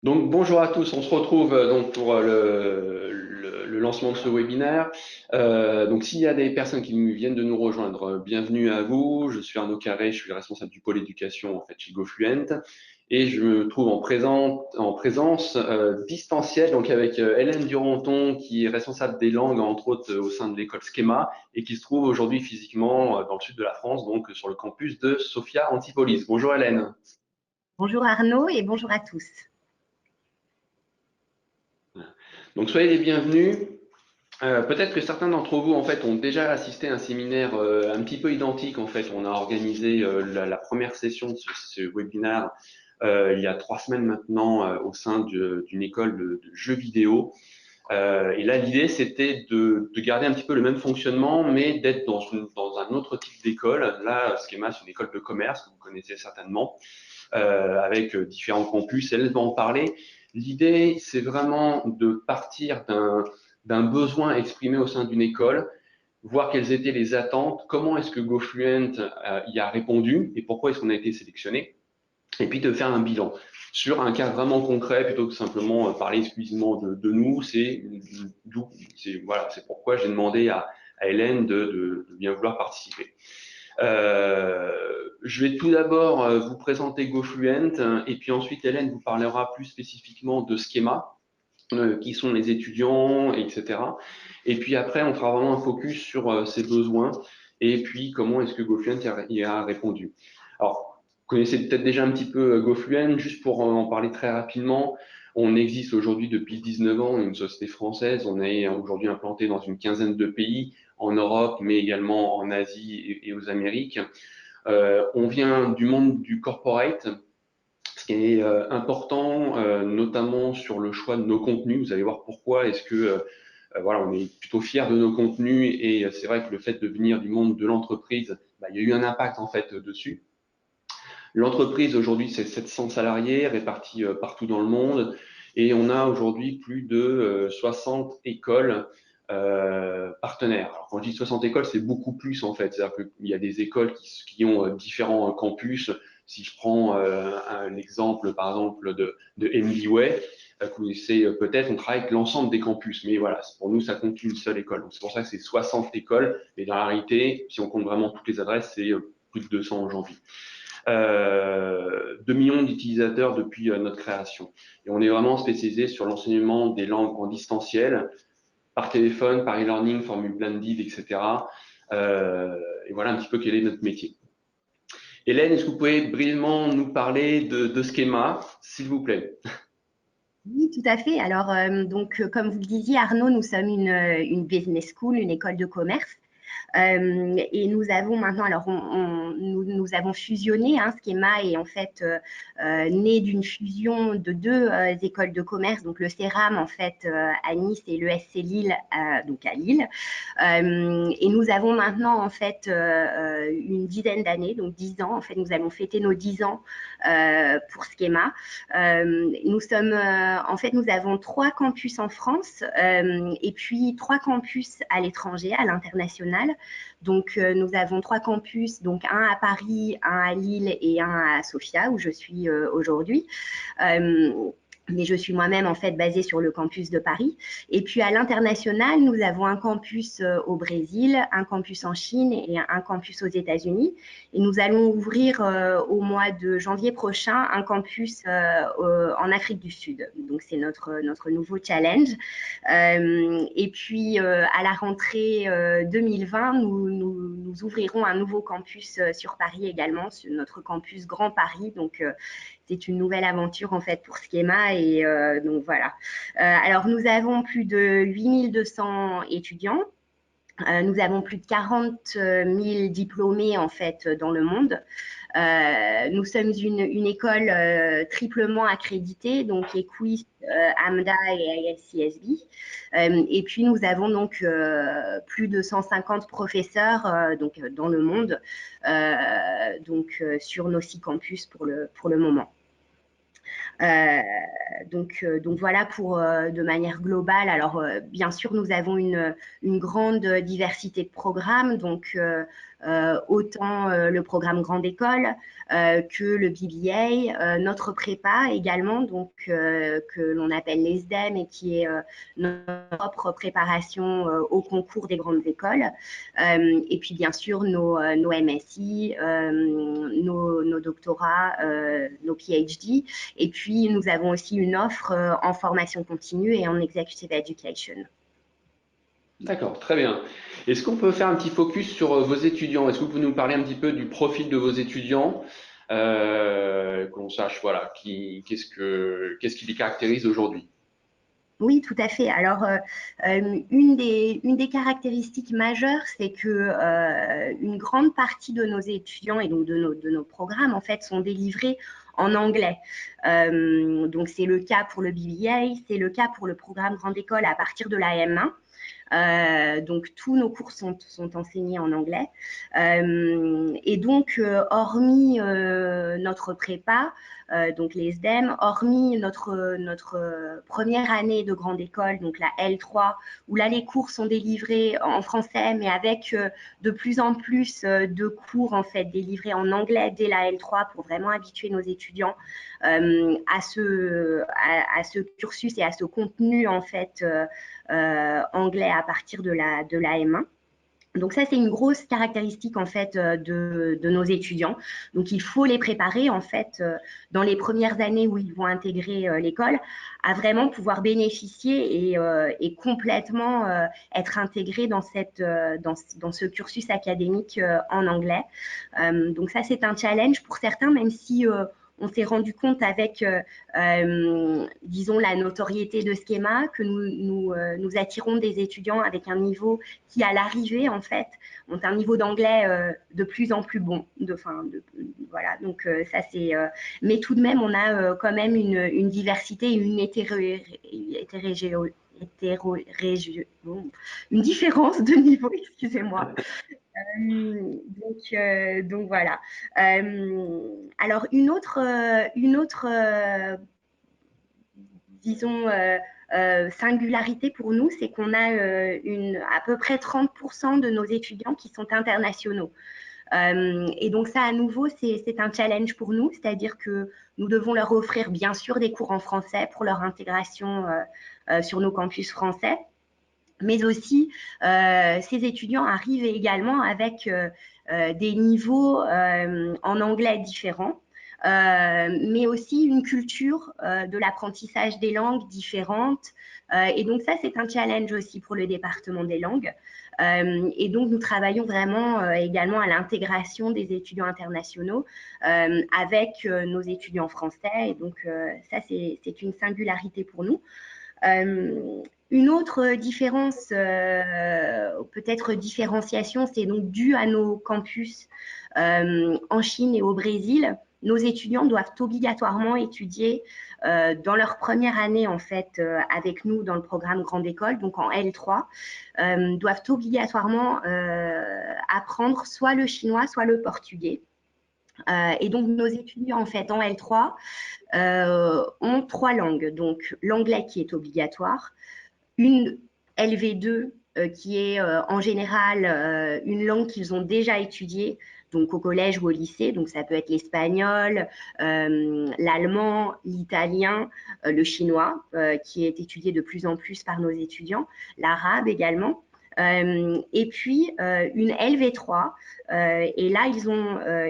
Donc bonjour à tous, on se retrouve donc pour le lancement de ce webinaire. Donc s'il y a des personnes qui viennent de nous rejoindre, bienvenue à vous. Je suis Arnaud Carré, je suis le responsable du pôle éducation en fait chez GoFluent et je me trouve en présence distancielle donc avec Hélène Duranton qui est responsable des langues entre autres au sein de l'école Schema et qui se trouve aujourd'hui physiquement dans le sud de la France donc sur le campus de Sophia Antipolis. Bonjour Hélène. Bonjour Arnaud et bonjour à tous. Donc soyez les bienvenus. Peut-être que certains d'entre vous en fait ont déjà assisté à un séminaire un petit peu identique. En fait, on a organisé la première session de ce webinaire il y a 3 semaines maintenant au sein d'une école de jeux vidéo. Et là, l'idée c'était de garder un petit peu le même fonctionnement, mais d'être dans un autre type d'école. Là, Schema, c'est une école de commerce que vous connaissez certainement, avec différents campus. Elle va en parler. L'idée, c'est vraiment de partir d'un besoin exprimé au sein d'une école, voir quelles étaient les attentes, comment est-ce que GoFluent y a répondu et pourquoi est-ce qu'on a été sélectionné, et puis de faire un bilan sur un cas vraiment concret plutôt que simplement parler exclusivement de nous. Voilà, c'est pourquoi j'ai demandé à Hélène de bien vouloir participer. Je vais tout d'abord vous présenter GoFluent et puis ensuite Hélène vous parlera plus spécifiquement de Schema, qui sont les étudiants, etc. Et puis après, on fera vraiment un focus sur ses besoins et puis comment est-ce que GoFluent y a répondu. Alors, vous connaissez peut-être déjà un petit peu GoFluent, juste pour en parler très rapidement. On existe aujourd'hui depuis 19 ans, une société française. On est aujourd'hui implanté dans une quinzaine de pays en Europe, mais également en Asie et aux Amériques. On vient du monde du corporate, ce qui est important, notamment sur le choix de nos contenus. Vous allez voir pourquoi est-ce que voilà, on est plutôt fiers de nos contenus et c'est vrai que le fait de venir du monde de l'entreprise, bah, il y a eu un impact en fait dessus. L'entreprise aujourd'hui, c'est 700 salariés répartis partout dans le monde et on a aujourd'hui plus de 60 écoles partenaires. Alors quand je dis 60 écoles, c'est beaucoup plus en fait. C'est-à-dire qu'il y a des écoles qui ont différents campus. Si je prends l'exemple par exemple de MBWay, que vous connaissez peut-être, on travaille avec l'ensemble des campus. Mais voilà, pour nous, ça compte une seule école. Donc c'est pour ça que c'est 60 écoles. Mais dans la réalité, si on compte vraiment toutes les adresses, c'est plus de 200 aujourd'hui. 2 millions d'utilisateurs depuis notre création. Et on est vraiment spécialisé sur l'enseignement des langues en distanciel, par téléphone, par e-learning, formule blended, etc. Et voilà un petit peu quel est notre métier. Hélène, est-ce que vous pouvez brièvement nous parler de Schema, s'il vous plaît? Oui, tout à fait. Alors, comme vous le disiez, Arnaud, nous sommes une business school, une école de commerce. Et nous avons maintenant, alors nous avons fusionné. Schema est en fait né d'une fusion de deux écoles de commerce, donc le CERAM en fait à Nice et le SC Lille donc à Lille. Et nous avons maintenant en fait une dizaine d'années, donc 10 ans. En fait, nous allons fêter nos 10 ans pour Schema. En fait, nous avons 3 campus en France et puis 3 campus à l'étranger, à l'international. Donc, nous avons 3 campus, donc un à Paris, un à Lille et un à Sofia, où je suis aujourd'hui. Mais je suis moi-même en fait basée sur le campus de Paris. Et puis à l'international, nous avons un campus au Brésil, un campus en Chine et un campus aux États-Unis. Et nous allons ouvrir au mois de janvier prochain un campus en Afrique du Sud. Donc c'est notre nouveau challenge. Et puis à la rentrée 2020, nous ouvrirons un nouveau campus sur Paris également, sur notre campus Grand Paris. Donc c'est une nouvelle aventure en fait pour Schema et donc voilà. Alors nous avons plus de 8200 étudiants. Nous avons plus de 40 000 diplômés en fait dans le monde. Nous sommes une école triplement accréditée, donc EQUIS, AMDA et ISCSB. Et puis nous avons donc plus de 150 professeurs donc dans le monde, sur nos 6 campus pour le moment. Euh, donc voilà pour de manière globale. Alors bien sûr, nous avons une grande diversité de programmes, donc autant le programme Grande École que le BBA, notre prépa également, donc que l'on appelle l'ESDEM et qui est notre propre préparation au concours des grandes écoles. Et puis bien sûr nos MSI, nos doctorats, nos PhD. Et puis, nous avons aussi une offre en formation continue et en executive education. D'accord, très bien. Est-ce qu'on peut faire un petit focus sur vos étudiants? Est-ce que vous pouvez nous parler un petit peu du profil de vos étudiants, qu'on sache voilà qu'est-ce qui les caractérise aujourd'hui? Oui, tout à fait. Alors, une des caractéristiques majeures, c'est que une grande partie de nos étudiants et donc de nos programmes, en fait, sont délivrés en anglais. Donc, c'est le cas pour le BBA, c'est le cas pour le programme Grande École à partir de la M1. Donc, tous nos cours sont enseignés en anglais. Et donc, hormis notre prépa, donc les SDEM, hormis notre première année de grande école, donc la L3, où là, les cours sont délivrés en français, mais avec de plus en plus de cours, en fait, délivrés en anglais dès la L3 pour vraiment habituer nos étudiants à ce cursus et à ce contenu, en fait, anglais à partir de la M1. Donc ça, c'est une grosse caractéristique en fait de nos étudiants. Donc il faut les préparer en fait dans les premières années où ils vont intégrer l'école à vraiment pouvoir bénéficier et complètement être intégrés dans dans ce cursus académique en anglais. Donc ça, c'est un challenge pour certains, même si on s'est rendu compte avec, disons, la notoriété de Schema que nous attirons des étudiants avec un niveau qui, à l'arrivée, en fait, ont un niveau d'anglais de plus en plus bon. Voilà, donc ça c'est. Mais tout de même, on a quand même une diversité, une différence de niveau, excusez-moi. Donc voilà. Alors une autre disons, singularité pour nous, c'est qu'on a à peu près 30% de nos étudiants qui sont internationaux. Et donc ça, à nouveau, c'est un challenge pour nous, c'est-à-dire que nous devons leur offrir bien sûr des cours en français pour leur intégration sur nos campus français, mais aussi ces étudiants arrivent également avec des niveaux en anglais différents. Mais aussi une culture de l'apprentissage des langues différentes. Et donc ça, c'est un challenge aussi pour le département des langues. Et donc, nous travaillons vraiment également à l'intégration des étudiants internationaux avec nos étudiants français. Et donc, ça, c'est une singularité pour nous. Une autre différence, peut-être différenciation, c'est donc dû à nos campus en Chine et au Brésil. Nos étudiants doivent obligatoirement étudier dans leur première année en fait avec nous dans le programme Grande École, donc en L3, doivent obligatoirement apprendre soit le chinois, soit le portugais. Et donc nos étudiants en fait en L3 ont trois langues, donc l'anglais qui est obligatoire, une LV2 qui est en général une langue qu'ils ont déjà étudiée, donc au collège ou au lycée, donc ça peut être l'espagnol, l'allemand, l'italien, le chinois, qui est étudié de plus en plus par nos étudiants, l'arabe également. Et puis une LV3, et là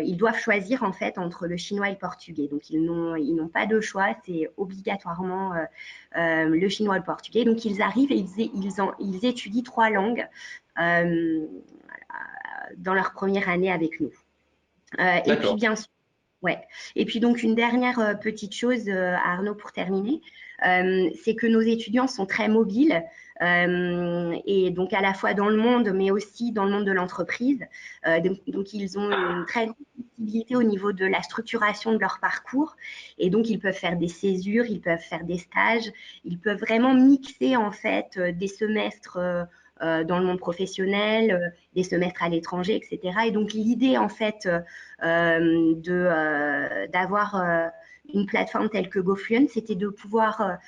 ils doivent choisir en fait entre le chinois et le portugais. Donc ils n'ont pas de choix, c'est obligatoirement le chinois et le portugais. Donc ils arrivent et ils étudient trois langues dans leur première année avec nous. Et puis bien sûr, ouais. Et puis donc une dernière petite chose, Arnaud, pour terminer, c'est que nos étudiants sont très mobiles et donc à la fois dans le monde, mais aussi dans le monde de l'entreprise. Donc ils ont une très grande flexibilité au niveau de la structuration de leur parcours et donc ils peuvent faire des césures, ils peuvent faire des stages, ils peuvent vraiment mixer en fait des semestres dans le monde professionnel, des semestres à l'étranger, etc. Et donc l'idée en fait d'avoir une plateforme telle que GoFluent, c'était de pouvoir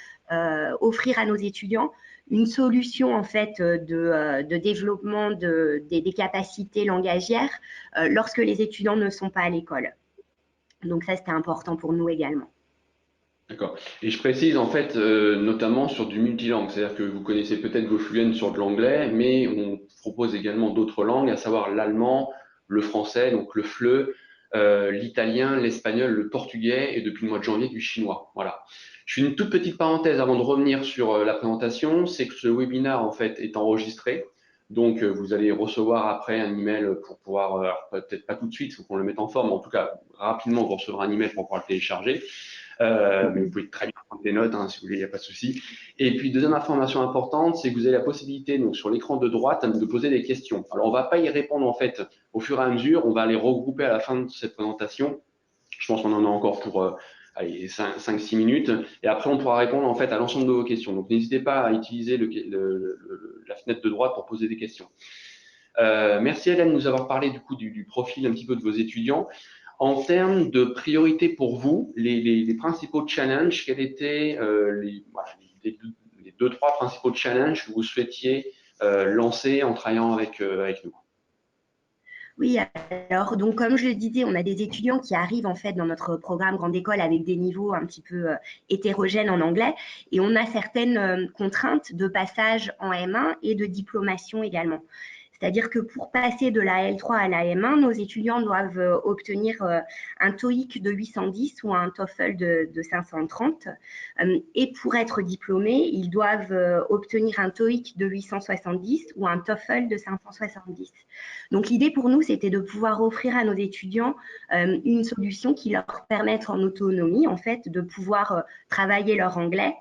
offrir à nos étudiants une solution en fait de développement des capacités langagières lorsque les étudiants ne sont pas à l'école. Donc ça, c'était important pour nous également. D'accord. Et je précise en fait notamment sur du multilangue, c'est-à-dire que vous connaissez peut-être GoFluent sur de l'anglais, mais on propose également d'autres langues, à savoir l'allemand, le français, donc le FLE, l'italien, l'espagnol, le portugais et depuis le mois de janvier du chinois. Voilà. Je fais une toute petite parenthèse avant de revenir sur la présentation, c'est que ce webinaire en fait est enregistré. Donc, vous allez recevoir après un email pour pouvoir, peut-être pas tout de suite, il faut qu'on le mette en forme, mais en tout cas, rapidement, vous recevrez un email pour pouvoir le télécharger. Mais vous pouvez très bien prendre des notes, hein, si vous voulez, il n'y a pas de souci. Et puis, deuxième information importante, c'est que vous avez la possibilité, donc sur l'écran de droite, de poser des questions. Alors, on ne va pas y répondre en fait au fur et à mesure, on va les regrouper à la fin de cette présentation. Je pense qu'on en a encore pour 5-6 minutes. Et après, on pourra répondre en fait à l'ensemble de vos questions. Donc, n'hésitez pas à utiliser la fenêtre de droite pour poser des questions. Merci Hélène de nous avoir parlé du coup du profil un petit peu de vos étudiants. En termes de priorité pour vous, les principaux challenges, quels étaient les 2-3 principaux challenges que vous souhaitiez lancer en travaillant avec nous? Oui, alors donc comme je le disais, on a des étudiants qui arrivent en fait dans notre programme grande école avec des niveaux un petit peu hétérogènes en anglais et on a certaines contraintes de passage en M1 et de diplomation également. C'est-à-dire que pour passer de la L3 à la M1, nos étudiants doivent obtenir un TOEIC de 810 ou un TOEFL de 530. Et pour être diplômés, ils doivent obtenir un TOEIC de 870 ou un TOEFL de 570. Donc l'idée pour nous, c'était de pouvoir offrir à nos étudiants une solution qui leur permette en autonomie, en fait, de pouvoir travailler leur anglais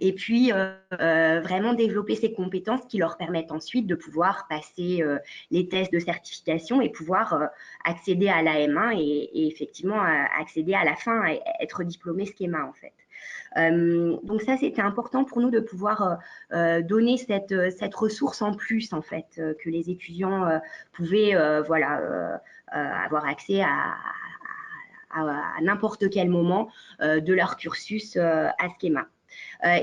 et puis vraiment développer ces compétences qui leur permettent ensuite de pouvoir passer les tests de certification et pouvoir accéder à la M1 et effectivement accéder à la fin et être diplômé schéma en fait. Donc ça, c'était important pour nous de pouvoir donner cette ressource en plus en fait que les étudiants pouvaient avoir accès à n'importe quel moment de leur cursus à schéma.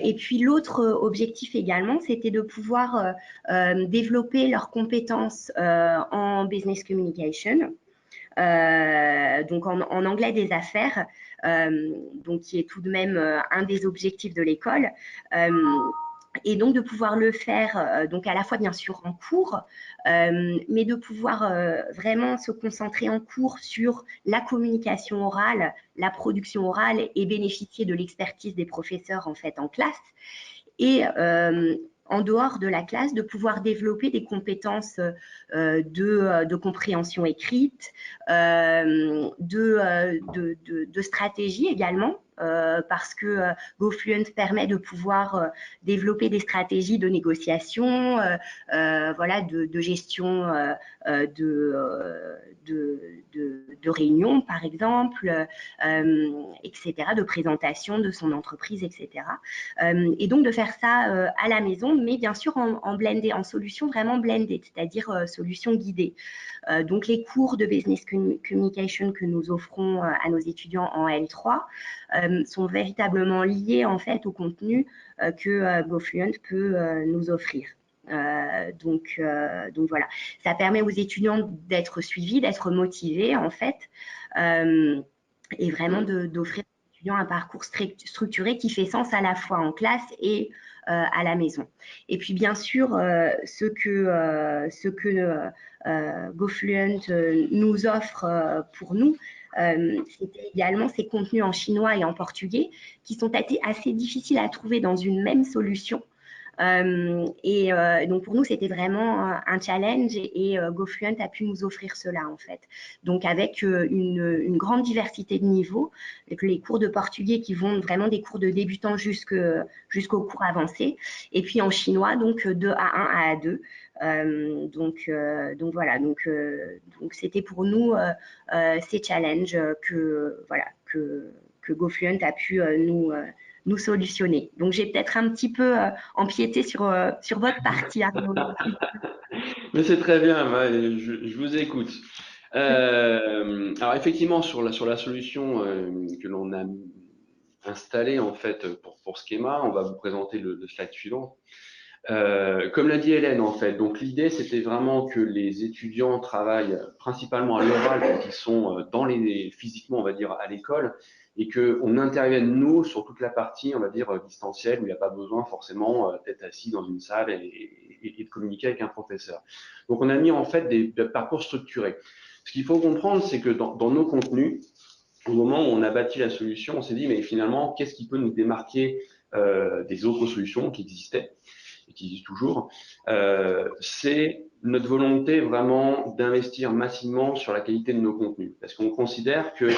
Et puis l'autre objectif également, c'était de pouvoir développer leurs compétences en business communication, donc en anglais des affaires, donc qui est tout de même un des objectifs de l'école. Et donc de pouvoir le faire donc à la fois bien sûr en cours, mais de pouvoir vraiment se concentrer en cours sur la communication orale, la production orale et bénéficier de l'expertise des professeurs en fait en classe. Et en dehors de la classe, de pouvoir développer des compétences de compréhension écrite, de stratégie également, parce que GoFluent permet de pouvoir développer des stratégies de négociation, voilà, de gestion de réunions, par exemple, etc., de présentation de son entreprise, etc. Et donc de faire ça à la maison, mais bien sûr en blended, en solution vraiment blended, c'est-à-dire solution guidée. Donc les cours de business communication que nous offrons à nos étudiants en L3 sont véritablement liés en fait au contenu que GoFluent peut nous offrir. Donc voilà, ça permet aux étudiants d'être suivis, d'être motivés en fait, et vraiment d'offrir aux étudiants un parcours structuré qui fait sens à la fois en classe et à la maison. Et puis bien sûr, ce que GoFluent nous offre pour nous, c'était également ces contenus en chinois et en portugais qui sont assez difficiles à trouver dans une même solution. Donc pour nous, c'était vraiment un challenge et GoFluent a pu nous offrir cela en fait. Donc avec une grande diversité de niveaux, avec les cours de portugais qui vont vraiment des cours de débutants jusqu'aux cours avancés, et puis en chinois donc de A1 à A2. Donc voilà, donc c'était pour nous ces challenges que GoFluent a pu nous solutionner. Donc, j'ai peut-être un petit peu empiété sur votre partie, Arnaud. Mais c'est très bien, je vous écoute. Alors effectivement, sur la solution que l'on a installée en fait pour Schema, on va vous présenter le slide suivant. Comme l'a dit Hélène, en fait, donc l'idée c'était vraiment que les étudiants travaillent principalement à l'oral quand ils sont physiquement, on va dire, à l'école, et qu'on intervienne nous sur toute la partie, on va dire, distancielle, où il n'y a pas besoin forcément d'être assis dans une salle et de communiquer avec un professeur. Donc on a mis en fait des parcours structurés. Ce qu'il faut comprendre, c'est que dans nos contenus, au moment où on a bâti la solution, on s'est dit, mais finalement, qu'est-ce qui peut nous démarquer des autres solutions qui existaient et qui existent toujours? C'est notre volonté vraiment d'investir massivement sur la qualité de nos contenus. Parce qu'on considère que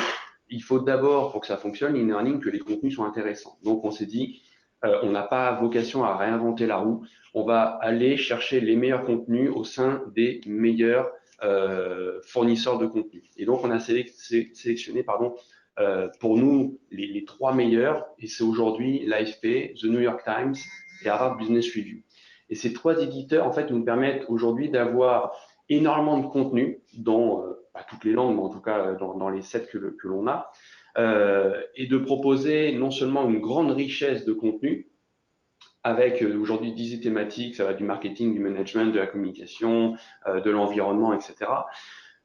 il faut d'abord, pour que ça fonctionne, l'e-learning, que les contenus soient intéressants. Donc, on s'est dit, on n'a pas vocation à réinventer la roue. On va aller chercher les meilleurs contenus au sein des meilleurs fournisseurs de contenu. Et donc, on a sélectionné, pour nous les trois meilleurs, et c'est aujourd'hui l'AFP, The New York Times et Harvard Business Review. Et ces trois éditeurs, en fait, nous permettent aujourd'hui d'avoir énormément de contenu dans pas toutes les langues, mais en tout cas dans les 7 que l'on a, et de proposer non seulement une grande richesse de contenu, avec aujourd'hui 10 thématiques, ça va du marketing, du management, de la communication, de l'environnement, etc.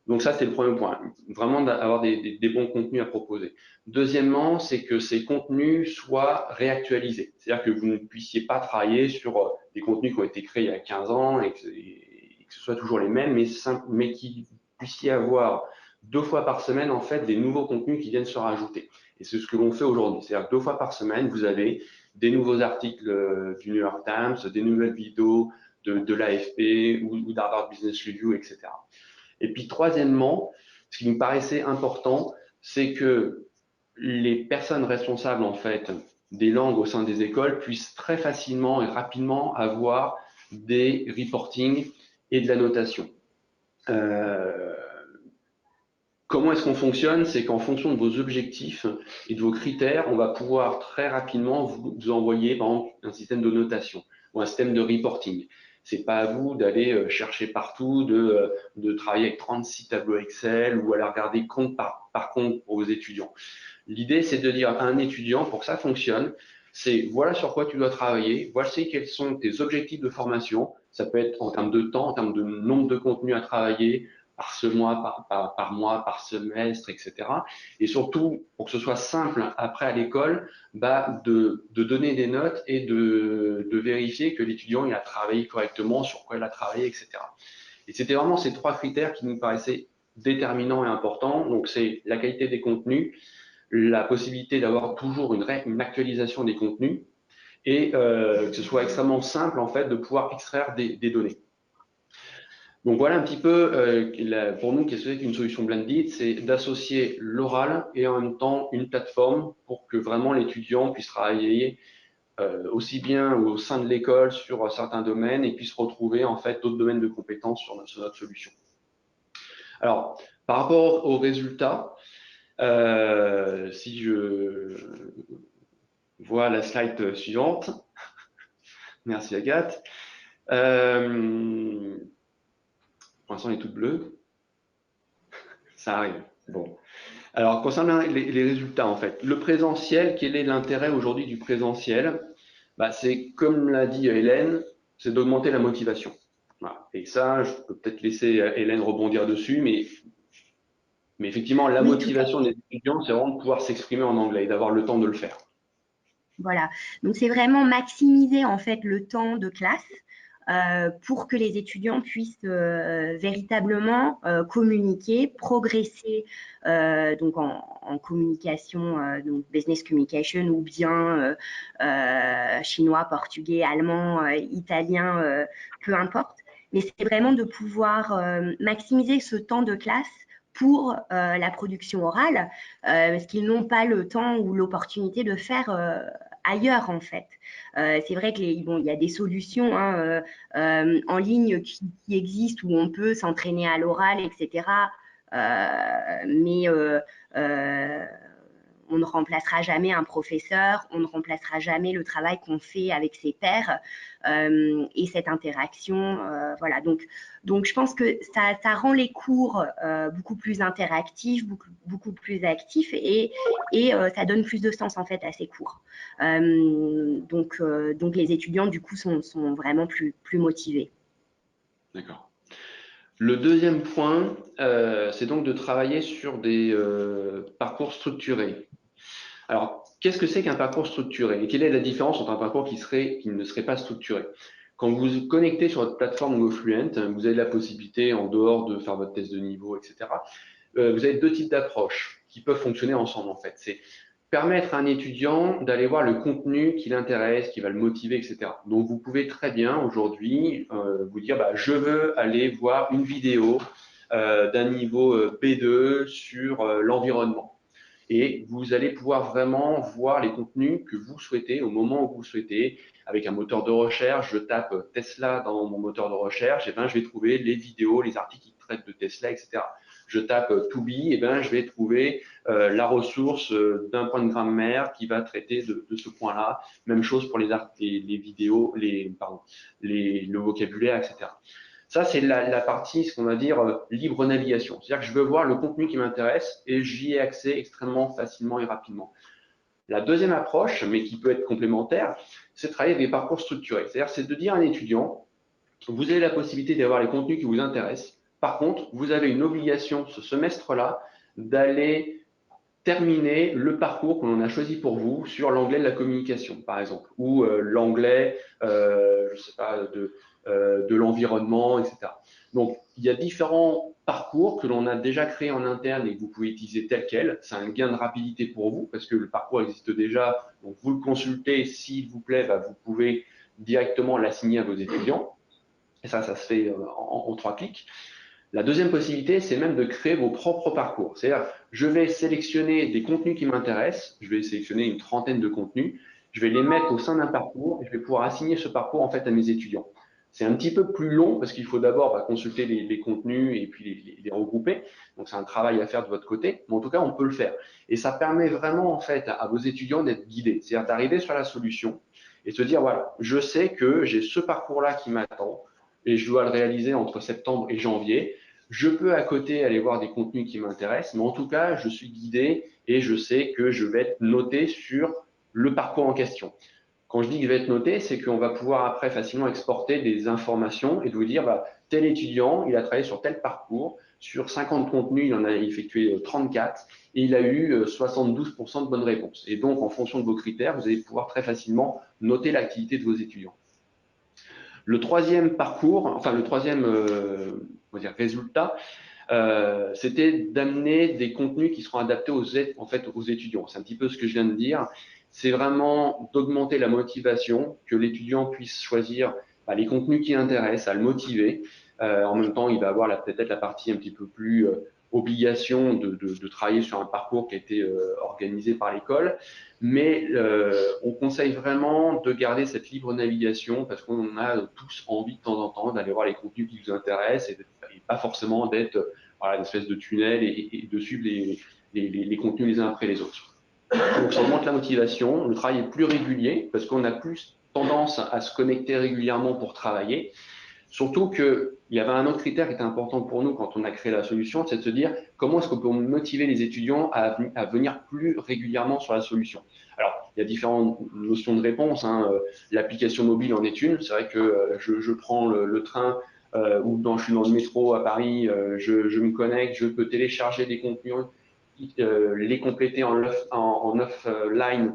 Donc ça, c'est le premier point, vraiment d'avoir des bons contenus à proposer. Deuxièmement, c'est que ces contenus soient réactualisés, c'est-à-dire que vous ne puissiez pas travailler sur des contenus qui ont été créés il y a 15 ans et que ce soit toujours les mêmes, mais qu'il puissiez avoir 2 fois par semaine, en fait, des nouveaux contenus qui viennent se rajouter. Et c'est ce que l'on fait aujourd'hui, c'est-à-dire que 2 fois par semaine, vous avez des nouveaux articles du New York Times, des nouvelles vidéos de l'AFP ou d'Harvard Business Review, etc. Et puis troisièmement, ce qui me paraissait important, c'est que les personnes responsables en fait des langues au sein des écoles puissent très facilement et rapidement avoir des reportings et de la notation. Euh, Comment est-ce qu'on fonctionne? C'est qu'en fonction de vos objectifs et de vos critères, on va pouvoir très rapidement vous envoyer, par exemple, un système de notation ou un système de reporting. C'est pas à vous d'aller chercher partout, de travailler avec 36 tableaux Excel ou aller regarder compte par compte pour vos étudiants. L'idée, c'est de dire à un étudiant, pour que ça fonctionne, c'est voilà sur quoi tu dois travailler, voici quels sont tes objectifs de formation. Ça peut être en termes de temps, en termes de nombre de contenus à travailler, par ce mois, par mois, par semestre, etc. Et surtout, pour que ce soit simple après à l'école, de donner des notes et de vérifier que l'étudiant il a travaillé correctement, sur quoi il a travaillé, etc. Et c'était vraiment ces trois critères qui nous paraissaient déterminants et importants. Donc, c'est la qualité des contenus, la possibilité d'avoir toujours une actualisation des contenus et que ce soit extrêmement simple en fait de pouvoir extraire des données. Donc voilà un petit peu pour nous qu'est-ce que c'est qu'une solution blended, c'est d'associer l'oral et en même temps une plateforme pour que vraiment l'étudiant puisse travailler aussi bien au sein de l'école sur certains domaines et puisse retrouver en fait d'autres domaines de compétences sur notre solution. Alors par rapport aux résultats, si je vois la slide suivante, merci Agathe. Pour l'instant, elle est toute bleue. Ça arrive. Bon. Alors, concernant les résultats, en fait, le présentiel, quel est l'intérêt aujourd'hui du présentiel? C'est, comme l'a dit Hélène, c'est d'augmenter la motivation. Voilà. Et ça, je peux peut-être laisser Hélène rebondir dessus, mais effectivement, la Oui, tout à motivation fait. des étudiants, c'est vraiment de pouvoir s'exprimer en anglais et d'avoir le temps de le faire. Voilà. Donc, c'est vraiment maximiser en fait le temps de classe pour que les étudiants puissent véritablement communiquer, progresser donc en communication, donc business communication ou bien chinois, portugais, allemand, italien, peu importe. Mais c'est vraiment de pouvoir maximiser ce temps de classe pour la production orale, parce qu'ils n'ont pas le temps ou l'opportunité de faire ailleurs en fait. C'est vrai qu'il y a des solutions en ligne qui existent où on peut s'entraîner à l'oral, etc. Mais on ne remplacera jamais un professeur, on ne remplacera jamais le travail qu'on fait avec ses pairs et cette interaction. Voilà. Donc, je pense que ça rend les cours beaucoup plus interactifs, beaucoup plus actifs et ça donne plus de sens en fait à ces cours. Donc, les étudiants du coup sont vraiment plus motivés. D'accord. Le deuxième point, c'est donc de travailler sur des parcours structurés. Alors, qu'est-ce que c'est qu'un parcours structuré et quelle est la différence entre un parcours qui ne serait pas structuré? Quand vous vous connectez sur votre plateforme GoFluent, vous avez la possibilité, en dehors de faire votre test de niveau, etc., vous avez deux types d'approches qui peuvent fonctionner ensemble en fait. C'est permettre à un étudiant d'aller voir le contenu qui l'intéresse, qui va le motiver, etc. Donc, vous pouvez très bien aujourd'hui vous dire, bah, je veux aller voir une vidéo d'un niveau B2 sur l'environnement. Et vous allez pouvoir vraiment voir les contenus que vous souhaitez au moment où vous souhaitez. Avec un moteur de recherche, je tape Tesla dans mon moteur de recherche, et ben, je vais trouver les vidéos, les articles qui traitent de Tesla, etc. Je tape To Be, et ben, je vais trouver la ressource d'un point de grammaire qui va traiter de ce point-là. Même chose pour les vidéos, le vocabulaire, etc. Ça, c'est la partie, ce qu'on va dire, libre navigation. C'est-à-dire que je veux voir le contenu qui m'intéresse et j'y ai accès extrêmement facilement et rapidement. La deuxième approche, mais qui peut être complémentaire, c'est de travailler avec des parcours structurés. C'est-à-dire, c'est de dire à un étudiant, vous avez la possibilité d'avoir les contenus qui vous intéressent. Par contre, vous avez une obligation ce semestre-là d'aller terminer le parcours que l'on a choisi pour vous sur l'anglais de la communication, par exemple, ou l'anglais, je sais pas, de l'environnement, etc. Donc, il y a différents parcours que l'on a déjà créés en interne et que vous pouvez utiliser tel quel. C'est un gain de rapidité pour vous parce que le parcours existe déjà. Donc, vous le consultez, s'il vous plaît, bah, vous pouvez directement l'assigner à vos étudiants. Et ça se fait en 3 clics. La deuxième possibilité, c'est même de créer vos propres parcours. C'est-à-dire, je vais sélectionner des contenus qui m'intéressent, je vais sélectionner une trentaine de contenus, je vais les mettre au sein d'un parcours et je vais pouvoir assigner ce parcours en fait à mes étudiants. C'est un petit peu plus long parce qu'il faut d'abord consulter les contenus et puis les regrouper. Donc, c'est un travail à faire de votre côté, mais en tout cas, on peut le faire. Et ça permet vraiment en fait à vos étudiants d'être guidés, c'est-à-dire d'arriver sur la solution et se dire, voilà, je sais que j'ai ce parcours-là qui m'attend et je dois le réaliser entre septembre et janvier. Je peux à côté aller voir des contenus qui m'intéressent, mais en tout cas, je suis guidé et je sais que je vais être noté sur le parcours en question. Quand je dis que je vais être noté, c'est qu'on va pouvoir après facilement exporter des informations et de vous dire, bah, tel étudiant, il a travaillé sur tel parcours, sur 50 contenus, il en a effectué 34 et il a eu 72% de bonnes réponses. Et donc, en fonction de vos critères, vous allez pouvoir très facilement noter l'activité de vos étudiants. Le troisième parcours, enfin le troisième résultat, c'était d'amener des contenus qui seront adaptés aux étudiants. C'est un petit peu ce que je viens de dire. C'est vraiment d'augmenter la motivation, que l'étudiant puisse choisir les contenus qui l'intéressent, à le motiver. En même temps, il va avoir peut-être la partie un petit peu plus obligation de travailler sur un parcours qui a été organisé par l'école. Mais on conseille vraiment de garder cette libre navigation parce qu'on a tous envie de temps en temps d'aller voir les contenus qui vous intéressent et pas forcément d'être une espèce de tunnel et de suivre les contenus les uns après les autres. Donc ça augmente la motivation, le travail est plus régulier parce qu'on a plus tendance à se connecter régulièrement pour travailler. Surtout qu'il y avait un autre critère qui était important pour nous quand on a créé la solution, c'est de se dire comment est-ce qu'on peut motiver les étudiants à venir plus régulièrement sur la solution. Alors, il y a différentes notions de réponse. L'application mobile en est une. C'est vrai que je prends le train ou je suis dans le métro à Paris, je me connecte, je peux télécharger des contenus, les compléter en offline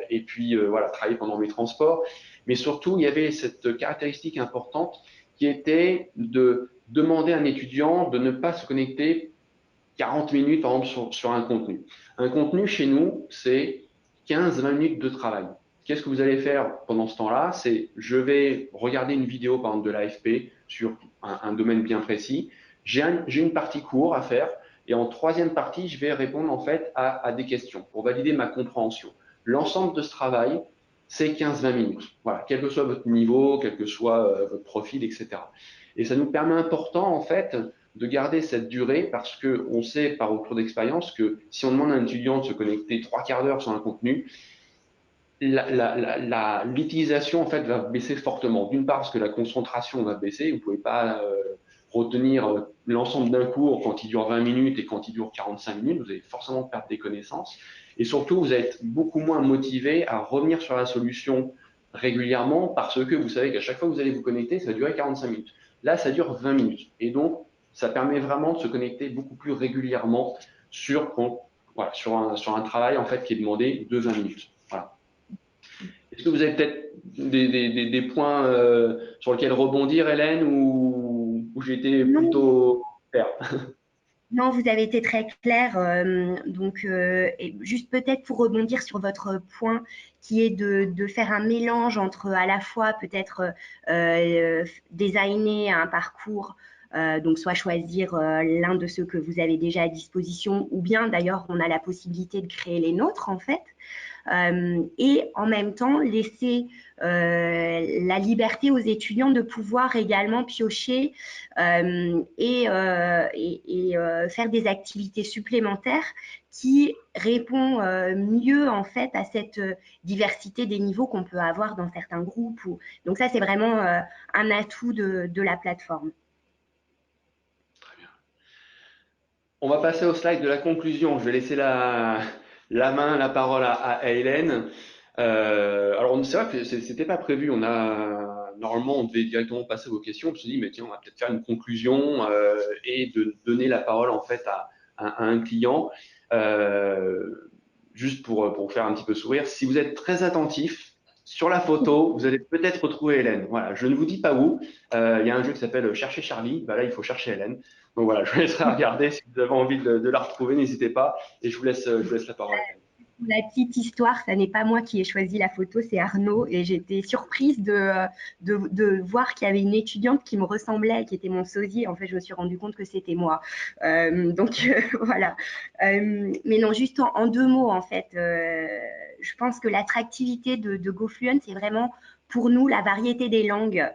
et puis voilà, travailler pendant mes transports. Mais surtout, il y avait cette caractéristique importante qui était de demander à un étudiant de ne pas se connecter 40 minutes, par exemple, sur un contenu. Un contenu, chez nous, c'est 15-20 minutes de travail. Qu'est-ce que vous allez faire pendant ce temps-là? C'est, je vais regarder une vidéo, par exemple, de l'AFP sur un domaine bien précis. J'ai une partie court à faire. Et en troisième partie, je vais répondre en fait à des questions pour valider ma compréhension. L'ensemble de ce travail, c'est 15-20 minutes. Voilà, quel que soit votre niveau, quel que soit votre profil, etc. Et ça nous permet important en fait de garder cette durée parce qu'on sait par retour d'expérience que si on demande à un étudiant de se connecter 3/4 d'heure sur un contenu, l'utilisation en fait va baisser fortement. D'une part parce que la concentration va baisser, vous pouvez pas retenir l'ensemble d'un cours quand il dure 20 minutes et quand il dure 45 minutes, vous allez forcément perdre des connaissances. Et surtout, vous êtes beaucoup moins motivé à revenir sur la solution régulièrement parce que vous savez qu'à chaque fois que vous allez vous connecter, ça va durer 45 minutes. Là, ça dure 20 minutes. Et donc, ça permet vraiment de se connecter beaucoup plus régulièrement sur, voilà, sur un travail en fait qui est demandé de 20 minutes. Voilà. Est-ce que vous avez peut-être des points sur lesquels rebondir, Hélène, ou j'étais Non, plutôt clair? non, vous avez été très clair. Et juste peut-être pour rebondir sur votre point, qui est de faire un mélange entre à la fois peut-être designer un parcours, donc soit choisir l'un de ceux que vous avez déjà à disposition, ou bien d'ailleurs on a la possibilité de créer les nôtres en fait. Et en même temps laisser la liberté aux étudiants de pouvoir également piocher faire des activités supplémentaires qui répond mieux en fait à cette diversité des niveaux qu'on peut avoir dans certains groupes. Donc ça, c'est vraiment un atout de la plateforme. Très bien. On va passer au slide de la conclusion. Je vais laisser la parole à Hélène. Alors, c'est vrai que c'était pas prévu. Normalement, on devait directement passer vos questions. On se dit, mais tiens, on va peut-être faire une conclusion et de donner la parole en fait à un client. Juste pour faire un petit peu sourire. Si vous êtes très attentif, sur la photo, vous allez peut-être retrouver Hélène. Voilà, je ne vous dis pas où. Il y a un jeu qui s'appelle Chercher Charlie. Bah là, il faut chercher Hélène. Donc voilà, je vous laisserai regarder. Si vous avez envie de la retrouver, n'hésitez pas. Et je vous laisse la parole. La petite histoire, ça n'est pas moi qui ai choisi la photo, c'est Arnaud. Et j'étais surprise de voir qu'il y avait une étudiante qui me ressemblait, qui était mon sosie. En fait, je me suis rendu compte que c'était moi. Voilà. Mais non, juste en deux mots, en fait, je pense que l'attractivité de GoFluent, c'est vraiment pour nous la variété des langues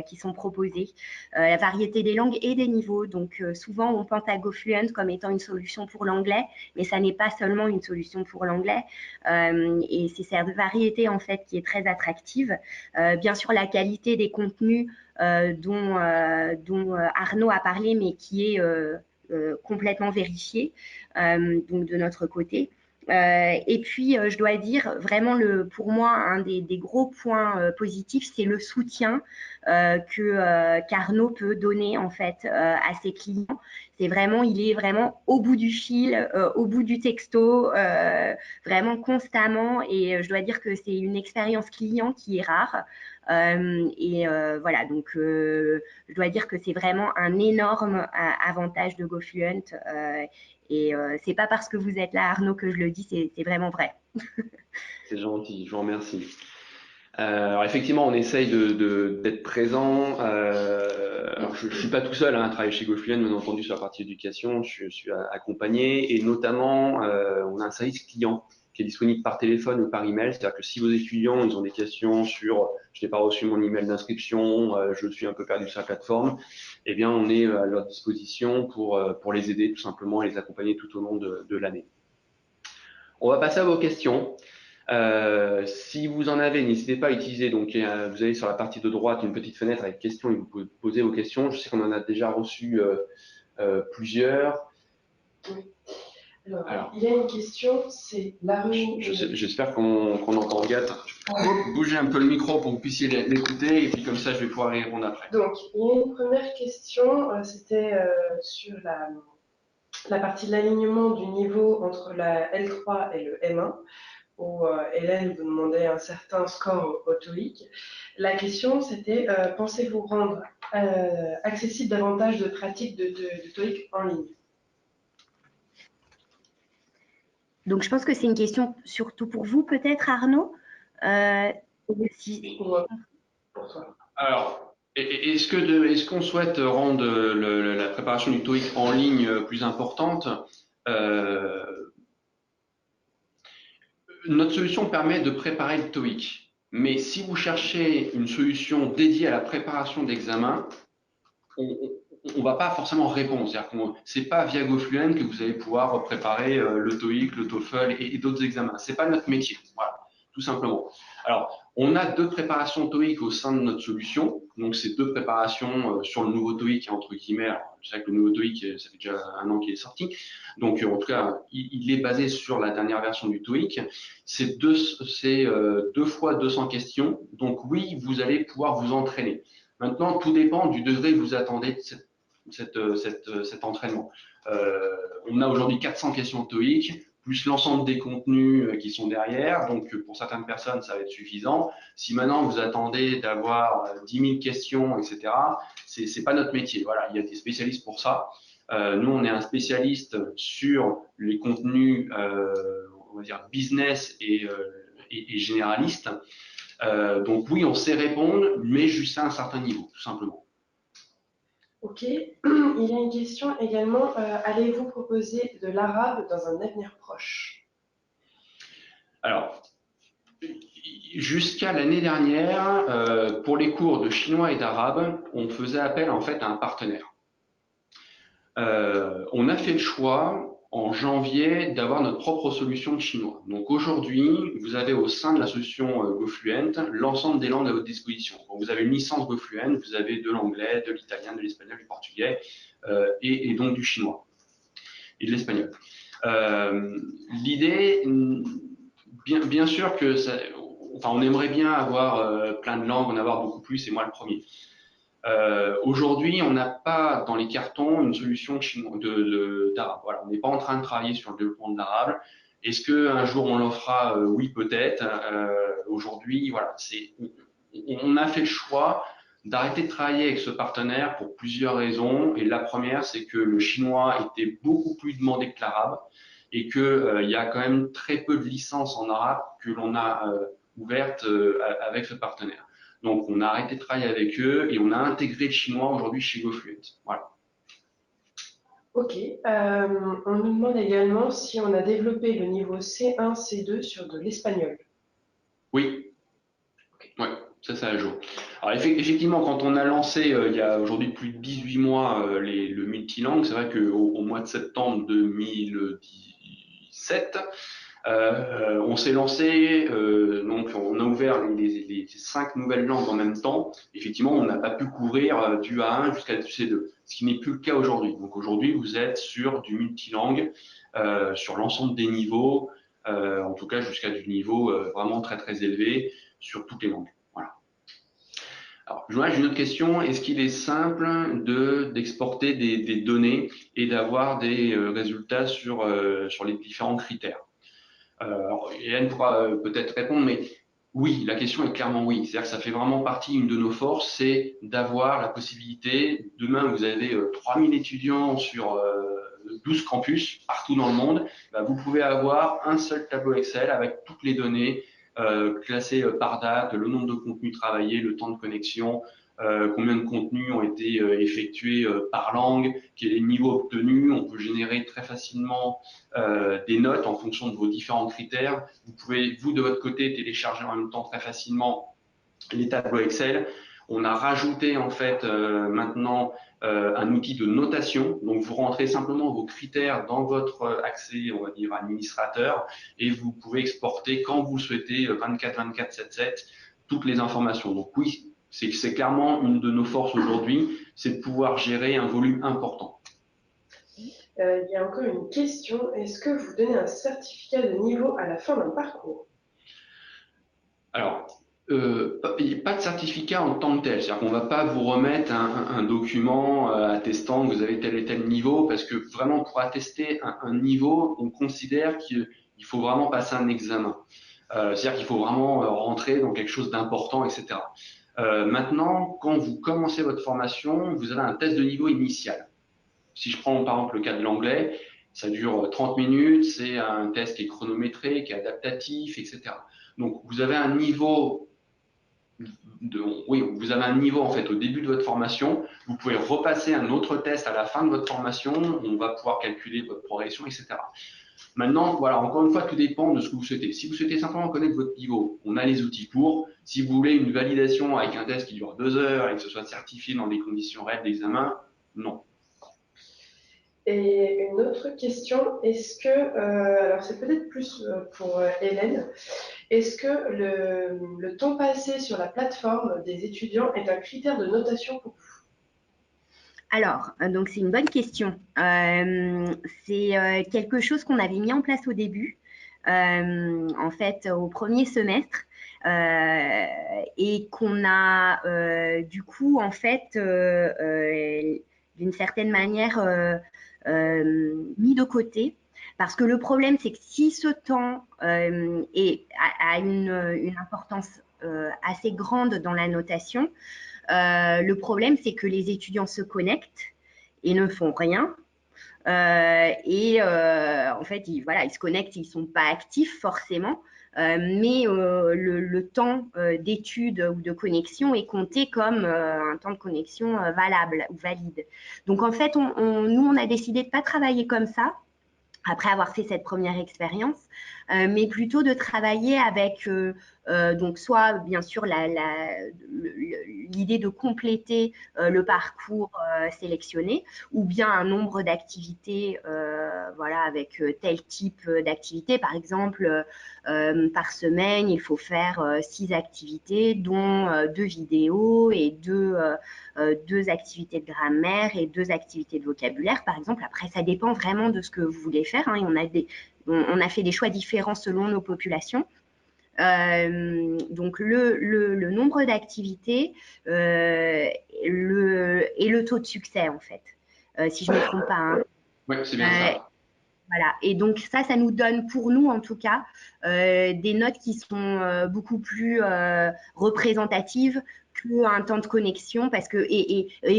qui sont proposées, la variété des langues et des niveaux. Donc souvent, on pense à GoFluent comme étant une solution pour l'anglais, mais ça n'est pas seulement une solution pour l'anglais. Et c'est cette variété en fait qui est très attractive. Bien sûr, la qualité des contenus dont Arnaud a parlé, mais qui est complètement vérifiée donc de notre côté. Et puis, je dois dire, vraiment, pour moi, un des gros points positifs, c'est le soutien qu'Arnaud peut donner en fait à ses clients. Il est vraiment au bout du fil, au bout du texto, vraiment constamment. Et je dois dire que c'est une expérience client qui est rare. Voilà, donc je dois dire que c'est vraiment un énorme avantage de GoFluent. C'est pas parce que vous êtes là, Arnaud, que je le dis, c'est vraiment vrai. C'est gentil, je vous remercie. Alors effectivement, on essaye d'être présent. Alors je suis pas tout seul à travailler chez GoFluent, bien entendu, sur la partie éducation. Je suis accompagné et notamment, on a un service client qui est disponible par téléphone ou par email. C'est-à-dire que si vos étudiants ils ont des questions sur je n'ai pas reçu mon email d'inscription, je suis un peu perdu sur la plateforme, eh bien on est à leur disposition pour les aider tout simplement et les accompagner tout au long de l'année. On va passer à vos questions. Si vous en avez, n'hésitez pas à utiliser. Donc, vous avez sur la partie de droite une petite fenêtre avec questions et vous pouvez poser vos questions. Je sais qu'on en a déjà reçu plusieurs. Oui. Alors, il y a une question, c'est la rue. J'espère qu'on entend bien. Bougez un peu le micro pour que vous puissiez l'écouter et puis comme ça, je vais pouvoir y répondre après. Donc, il y a une première question, c'était sur la partie de l'alignement du niveau entre la L3 et le M1. Où Hélène vous demandait un certain score au TOEIC. La question, c'était pensez-vous rendre accessible davantage de pratiques de TOEIC en ligne? Donc, je pense que c'est une question surtout pour vous, peut-être, Arnaud. Pour toi. Alors, est-ce qu'on souhaite rendre la préparation du TOEIC en ligne plus importante? Notre solution permet de préparer le TOEIC. Mais si vous cherchez une solution dédiée à la préparation d'examen, on va pas forcément répondre. C'est-à-dire que c'est pas via GoFluent que vous allez pouvoir préparer le TOEIC, le TOEFL et d'autres examens. C'est pas notre métier. Voilà, tout simplement. Alors, on a 2 préparations TOEIC au sein de notre solution. Donc, c'est 2 préparations sur le nouveau TOEIC, entre guillemets. Alors, je sais que le nouveau TOEIC, ça fait déjà 1 an qu'il est sorti. Donc, en tout cas, il est basé sur la dernière version du TOEIC. C'est 2 fois 200 questions. Donc, oui, vous allez pouvoir vous entraîner. Maintenant, tout dépend du degré que vous attendez de cet entraînement. On a aujourd'hui 400 questions TOEIC, plus l'ensemble des contenus qui sont derrière. Donc, pour certaines personnes, ça va être suffisant. Si maintenant vous attendez d'avoir 10 000 questions, etc., c'est pas notre métier. Voilà, il y a des spécialistes pour ça. Nous, on est un spécialiste sur les contenus, on va dire business et généralistes. Donc oui, on sait répondre, mais jusqu'à un certain niveau, tout simplement. Ok. Il y a une question également. Allez-vous proposer de l'arabe dans un avenir proche? Alors, jusqu'à l'année dernière, pour les cours de chinois et d'arabe, on faisait appel en fait à un partenaire. On a fait le choix en janvier d'avoir notre propre solution de chinois. Donc aujourd'hui, vous avez au sein de la solution GoFluent l'ensemble des langues à votre disposition. Donc, vous avez une licence GoFluent, vous avez de l'anglais, de l'italien, de l'espagnol, du portugais et donc du chinois et de l'espagnol. L'idée, bien sûr que ça, enfin, on aimerait bien avoir plein de langues, en avoir beaucoup plus, et moi le premier. Aujourd'hui, on n'a pas dans les cartons une solution d'arabe. Voilà, on n'est pas en train de travailler sur le développement de l'arabe. Est-ce qu'un jour on l'en fera? Oui, peut-être. Aujourd'hui, voilà, on a fait le choix d'arrêter de travailler avec ce partenaire pour plusieurs raisons. Et la première, c'est que le chinois était beaucoup plus demandé que l'arabe et qu'il y a quand même très peu de licences en arabe que l'on a ouvertes avec ce partenaire. Donc, on a arrêté de travailler avec eux et on a intégré le chinois aujourd'hui chez GoFluent. Voilà. Ok. On nous demande également si on a développé le niveau C1, C2 sur de l'espagnol. Oui. Ouais, ça à jour. Alors, effectivement, quand on a lancé il y a aujourd'hui plus de 18 mois le multilangue, c'est vrai qu'au mois de septembre 2017, on s'est lancé, donc on a ouvert les 5 nouvelles langues en même temps. Effectivement, on n'a pas pu couvrir du A1 jusqu'à du C2, ce qui n'est plus le cas aujourd'hui. Donc aujourd'hui, vous êtes sur du multilangue, sur l'ensemble des niveaux, en tout cas jusqu'à du niveau vraiment très très élevé sur toutes les langues. Voilà. Alors, j'ai une autre question. Est-ce qu'il est simple d'exporter des données et d'avoir des résultats sur les différents critères? Alors, Hélène pourra peut-être répondre, mais oui, la question est clairement oui. C'est-à-dire que ça fait vraiment partie, une de nos forces, c'est d'avoir la possibilité, demain vous avez 3000 étudiants sur 12 campus partout dans le monde, bah, vous pouvez avoir un seul tableau Excel avec toutes les données classées par date, le nombre de contenus travaillés, le temps de connexion, combien de contenus ont été effectués par langue, quel est le niveau obtenu. On peut générer très facilement des notes en fonction de vos différents critères. Vous pouvez, vous, de votre côté, télécharger en même temps très facilement les tableaux Excel. On a rajouté en fait maintenant un outil de notation. Donc vous rentrez simplement vos critères dans votre accès, on va dire administrateur, et vous pouvez exporter quand vous le souhaitez 24/7 toutes les informations. Donc oui, c'est clairement une de nos forces aujourd'hui, c'est de pouvoir gérer un volume important. Il y a encore une question. Est-ce que vous donnez un certificat de niveau à la fin d'un parcours? Alors, pas de certificat en tant que tel. C'est-à-dire qu'on ne va pas vous remettre un document attestant que vous avez tel et tel niveau, parce que vraiment, pour attester un niveau, on considère qu'il faut vraiment passer un examen. C'est-à-dire qu'il faut vraiment rentrer dans quelque chose d'important, etc. Maintenant, quand vous commencez votre formation, vous avez un test de niveau initial. Si je prends par exemple le cas de l'anglais, ça dure 30 minutes, c'est un test qui est chronométré, qui est adaptatif, etc. Donc vous avez un niveau vous avez un niveau en fait au début de votre formation. Vous pouvez repasser un autre test à la fin de votre formation. On va pouvoir calculer votre progression, etc. Maintenant, voilà, encore une fois, tout dépend de ce que vous souhaitez. Si vous souhaitez simplement connaître votre niveau, on a les outils pour. Si vous voulez une validation avec un test qui dure 2 heures et que ce soit certifié dans des conditions réelles d'examen, non. Et une autre question, est-ce que, alors c'est peut-être plus pour Hélène, est-ce que le temps passé sur la plateforme des étudiants est un critère de notation pour vous? Alors, donc c'est une bonne question. C'est quelque chose qu'on avait mis en place au début, en fait, au premier semestre, et qu'on a du coup, en fait, d'une certaine manière, mis de côté. Parce que le problème, c'est que si ce temps a une importance assez grande dans la notation, le problème, c'est que les étudiants se connectent et ne font rien. En fait, voilà, ils se connectent, ils ne sont pas actifs forcément, mais le temps d'étude ou de connexion est compté comme un temps de connexion valable ou valide. Donc en fait, nous, on a décidé de ne pas travailler comme ça après avoir fait cette première expérience, mais plutôt de travailler avec donc soit bien sûr l'idée de compléter le parcours sélectionné, ou bien un nombre d'activités, voilà, avec tel type d'activité. Par exemple, par semaine, il faut faire 6 activités, dont 2 vidéos et 2 activités de grammaire et 2 activités de vocabulaire, par exemple. Après, ça dépend vraiment de ce que vous voulez faire, hein. On a fait des choix différents selon nos populations. Donc le nombre d'activités et le taux de succès, en fait, si je ne me trompe pas, hein. Oui, c'est bien ça. Voilà. Et donc ça nous donne, pour nous en tout cas, des notes qui sont beaucoup plus représentatives qu'un temps de connexion, parce que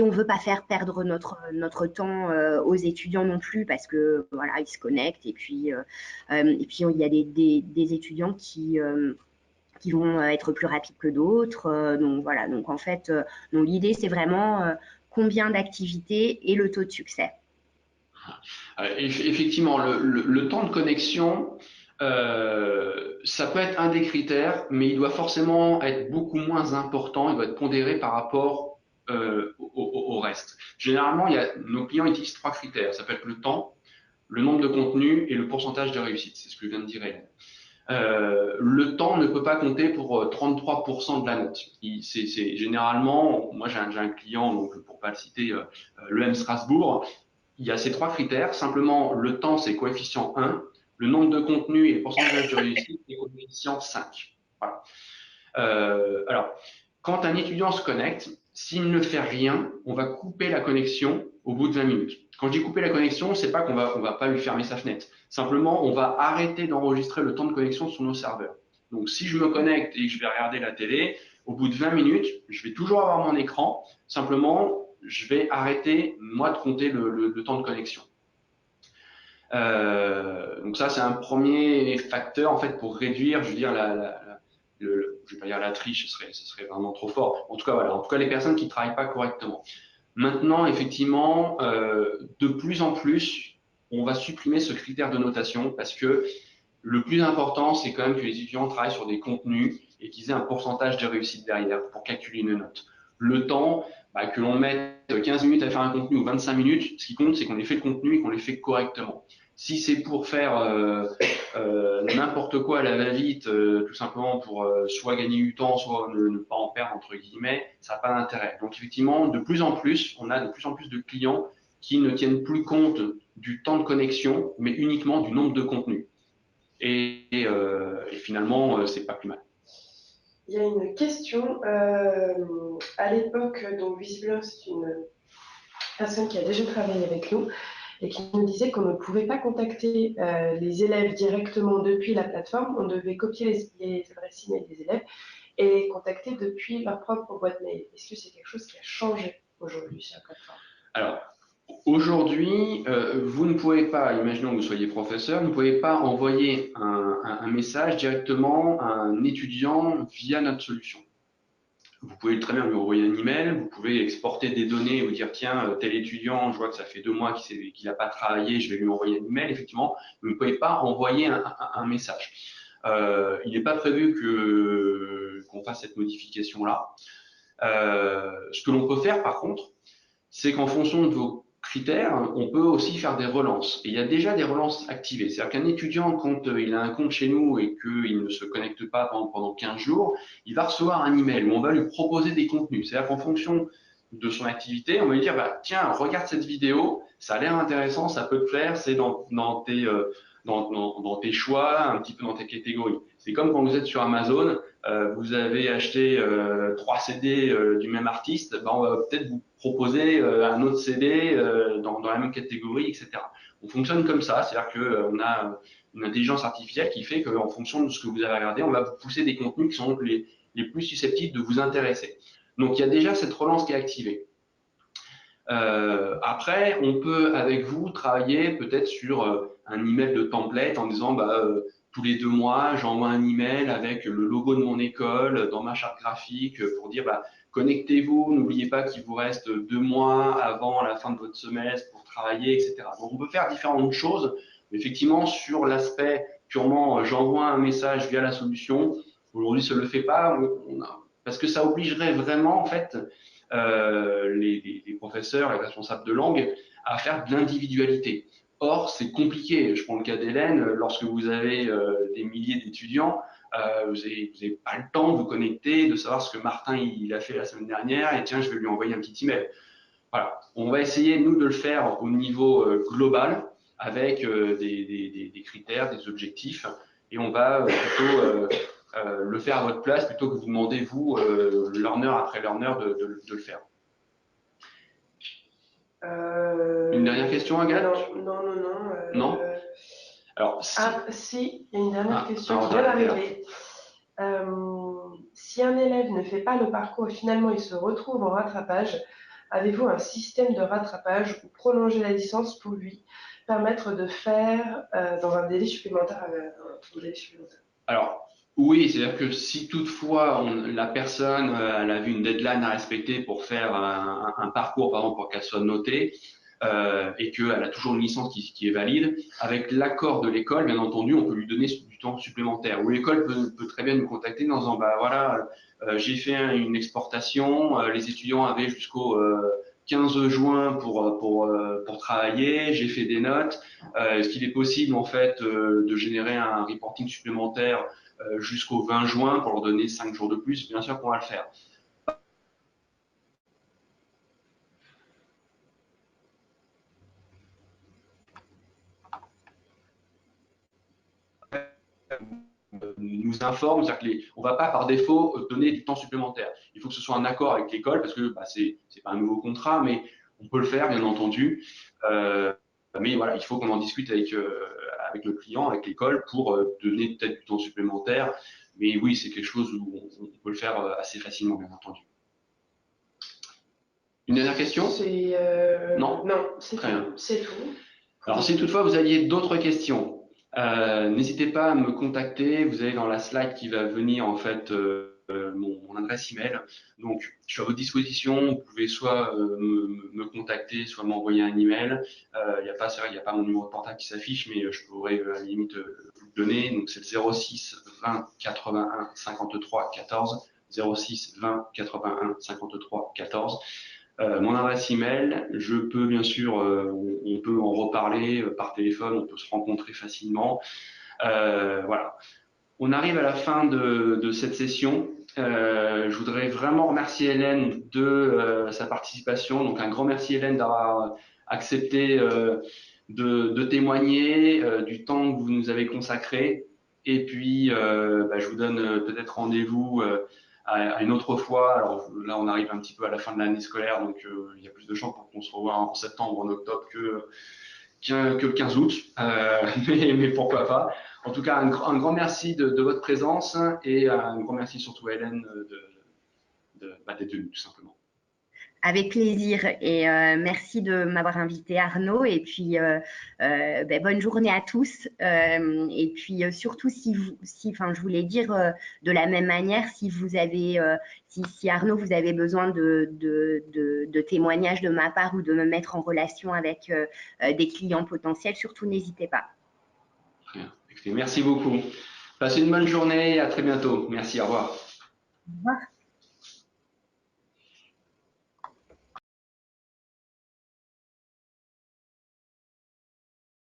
on veut pas faire perdre notre temps aux étudiants non plus, parce que voilà, ils se connectent, et puis il y a des étudiants qui vont être plus rapides que d'autres. Donc voilà. Donc en fait, l'idée, c'est vraiment combien d'activités et le taux de succès. Effectivement, le temps de connexion, ça peut être un des critères, mais il doit forcément être beaucoup moins important, il doit être pondéré par rapport au reste. Généralement, nos clients utilisent 3 critères. Ça peut être le temps, le nombre de contenus et le pourcentage de réussite. C'est ce que je viens de dire, Hélène. Le temps ne peut pas compter pour 33% de la note. Généralement, moi j'ai un client, donc pour pas le citer, l'EM Strasbourg. Il y a ces 3 critères. Simplement, le temps, c'est coefficient 1. Le nombre de contenus et le pourcentage de réussite, c'est coefficient 5. Voilà. Alors, quand un étudiant se connecte, s'il ne fait rien, on va couper la connexion au bout de 20 minutes. Quand je dis couper la connexion, c'est pas qu'on va pas lui fermer sa fenêtre. Simplement, on va arrêter d'enregistrer le temps de connexion sur nos serveurs. Donc, si je me connecte et que je vais regarder la télé, au bout de 20 minutes, je vais toujours avoir mon écran. Simplement, je vais arrêter, moi, de compter le temps de connexion. Donc ça, c'est un premier facteur, en fait, pour réduire, je veux dire, je vais pas dire la triche, ce serait vraiment trop fort. En tout cas, voilà. En tout cas, les personnes qui travaillent pas correctement. Maintenant, effectivement, de plus en plus, on va supprimer ce critère de notation, parce que le plus important, c'est quand même que les étudiants travaillent sur des contenus et qu'ils aient un pourcentage de réussite derrière pour calculer une note. Le temps, que l'on mette 15 minutes à faire un contenu ou 25 minutes, ce qui compte, c'est qu'on ait fait le contenu et qu'on l'ait fait correctement. Si c'est pour faire n'importe quoi à la va-vite, tout simplement pour soit gagner du temps, soit ne pas en perdre, entre guillemets, ça n'a pas d'intérêt. Donc effectivement, de plus en plus, on a de plus en plus de clients qui ne tiennent plus compte du temps de connexion, mais uniquement du nombre de contenus. Et finalement, c'est pas plus mal. Il y a une question. À l'époque, donc visiblement, c'est une personne qui a déjà travaillé avec nous et qui nous disait qu'on ne pouvait pas contacter les élèves directement depuis la plateforme. On devait copier les adresses email des élèves et les contacter depuis leur propre boîte mail. Est-ce que c'est quelque chose qui a changé aujourd'hui sur la plateforme? Alors, aujourd'hui, vous ne pouvez pas, imaginons que vous soyez professeur, vous ne pouvez pas envoyer un message directement à un étudiant via notre solution. Vous pouvez très bien lui envoyer un email, vous pouvez exporter des données et vous dire tiens, tel étudiant, je vois que ça fait 2 mois qu'il n'a pas travaillé, je vais lui envoyer un email, effectivement, vous ne pouvez pas envoyer un message. Il n'est pas prévu qu'on fasse cette modification-là. Ce que l'on peut faire, par contre, c'est qu'en fonction de vos critères, on peut aussi faire des relances. Et il y a déjà des relances activées. C'est-à-dire qu'un étudiant, quand il a un compte chez nous et qu'il ne se connecte pas pendant 15 jours, il va recevoir un email où on va lui proposer des contenus. C'est-à-dire qu'en fonction de son activité, on va lui dire, bah, tiens, regarde cette vidéo, ça a l'air intéressant, ça peut te plaire, c'est dans tes choix, un petit peu dans tes catégories. C'est comme quand vous êtes sur Amazon, vous avez acheté 3 CD du même artiste, ben on va peut-être vous proposer un autre CD dans la même catégorie, etc. On fonctionne comme ça, c'est-à-dire qu'on a une intelligence artificielle qui fait qu'en fonction de ce que vous avez regardé, on va vous pousser des contenus qui sont les plus susceptibles de vous intéresser. Donc il y a déjà cette relance qui est activée. Après, on peut avec vous travailler peut-être sur un email de template en disant bah, tous les 2 mois, j'envoie un email avec le logo de mon école dans ma charte graphique pour dire bah, connectez-vous, n'oubliez pas qu'il vous reste 2 mois avant la fin de votre semestre pour travailler, etc. Donc on peut faire différentes choses. Effectivement, sur l'aspect purement j'envoie un message via la solution, aujourd'hui ça ne le fait pas, parce que ça obligerait vraiment en fait les professeurs, les responsables de langue à faire de l'individualité. Or, c'est compliqué. Je prends le cas d'Hélène. Lorsque vous avez des milliers d'étudiants, vous n'avez pas le temps de vous connecter, de savoir ce que Martin il a fait la semaine dernière, et tiens, je vais lui envoyer un petit email. Voilà. On va essayer, nous, de le faire au niveau global, avec des critères, des objectifs, et on va plutôt le faire à votre place, plutôt que vous demandez, vous, learner après learner, de le faire. Une dernière question, Agathe? Non. Non. Alors, si, il y a une dernière question qui vient d'arriver. Si un élève ne fait pas le parcours et finalement il se retrouve en rattrapage, avez-vous un système de rattrapage ou prolonger la licence pour lui permettre de faire dans un délai supplémentaire, Alors, oui, c'est-à-dire que si toutefois la personne elle a vu une deadline à respecter pour faire un parcours, par exemple, pour qu'elle soit notée, et qu'elle a toujours une licence qui est valide, avec l'accord de l'école, bien entendu, on peut lui donner du temps supplémentaire. Ou l'école peut très bien nous contacter en disant, bah voilà, j'ai fait une exportation, les étudiants avaient jusqu'au 15 juin pour travailler, j'ai fait des notes. Est-ce qu'il est possible en fait de générer un reporting supplémentaire jusqu'au 20 juin pour leur donner 5 jours de plus? Bien sûr qu'on va le faire. Nous informe, c'est-à-dire qu'on ne va pas par défaut donner du temps supplémentaire. Il faut que ce soit un accord avec l'école parce que bah, c'est pas un nouveau contrat, mais on peut le faire bien entendu. Mais voilà, il faut qu'on en discute avec le client, avec l'école pour donner peut-être du temps supplémentaire. Mais oui, c'est quelque chose où on peut le faire assez facilement, bien entendu. Une dernière question? Non, c'est tout. C'est tout. Alors, si toutefois vous aviez d'autres questions, n'hésitez pas à me contacter. Vous avez dans la slide qui va venir en fait mon adresse email. Donc, je suis à votre disposition. Vous pouvez soit me contacter, soit m'envoyer un email. Il n'y a pas mon numéro de portable qui s'affiche, mais je pourrais à la limite vous le donner. Donc, c'est le 06 20 81 53 14. 06 20 81 53 14. Mon adresse email, je peux bien sûr, on peut en reparler par téléphone, on peut se rencontrer facilement. Voilà. On arrive à la fin de cette session. Je voudrais vraiment remercier Hélène de sa participation. Donc un grand merci Hélène d'avoir accepté de témoigner du temps que vous nous avez consacré. Et puis, je vous donne peut-être rendez-vous à une autre fois. Alors là, on arrive un petit peu à la fin de l'année scolaire, donc il y a plus de chances pour qu'on se revoie en septembre ou en octobre que le 15 août, mais pourquoi pas. En tout cas, un grand merci de votre présence et un grand merci surtout à Hélène d'être venue, tout simplement. Avec plaisir et merci de m'avoir invité Arnaud et puis bonne journée à tous et puis surtout je voulais dire de la même manière si vous avez si Arnaud vous avez besoin de témoignages de ma part ou de me mettre en relation avec des clients potentiels, surtout n'hésitez pas. Merci beaucoup. Passez une bonne journée et à très bientôt. Merci, au revoir. Au revoir.